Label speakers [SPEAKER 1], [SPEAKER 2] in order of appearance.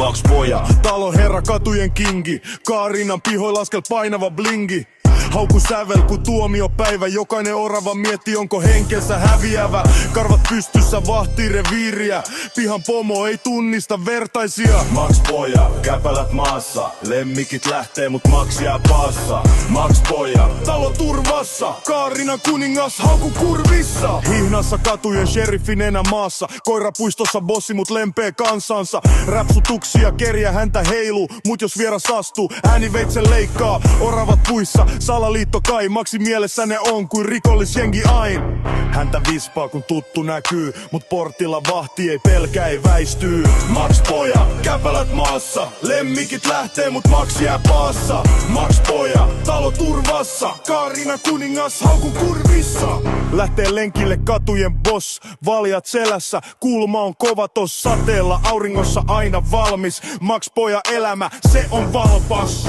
[SPEAKER 1] Max Poja.
[SPEAKER 2] Talon herra, katujen kingi, Kaarinan pihoilla askel painava blingi. Hauku sävel ku tuomiopäivä, jokainen orava mietti onko henkensä häviävä. Karvat pystyssä vahtii reviiriä, pihan pomo ei tunnista vertaisia.
[SPEAKER 1] Max Poja, käpälät maassa, lemmikit lähtee mut Max jää paassa. Max Poja,
[SPEAKER 2] Talo turvassa, Kaarinan kuningas hauku kurvissa. Hihnassa katujen sheriffin enä maassa, koirapuistossa bossi mut lempee kansansa. Räpsutuksia kerjä häntä heilu, mut jos vieras astuu, ääni veitsen leikkaa. Oravat puissa, salaliitto kai, Maxi mielessä ne on kuin rikollisjengi ain. Häntä vispaa kun tuttu näkyy, mut portilla vahti ei pelkä ei väistyy.
[SPEAKER 1] Max Poja, käpälät maassa, lemmikit lähtee mut Max jää paassa. Max Poja,
[SPEAKER 2] Talo turvassa, Kaarinan kuningas hauku kurvissa. Lähtee lenkille katujen boss, valjat selässä, kulma on kova tos sateella, auringossa aina valmis. Max Poja elämä, se on valpas.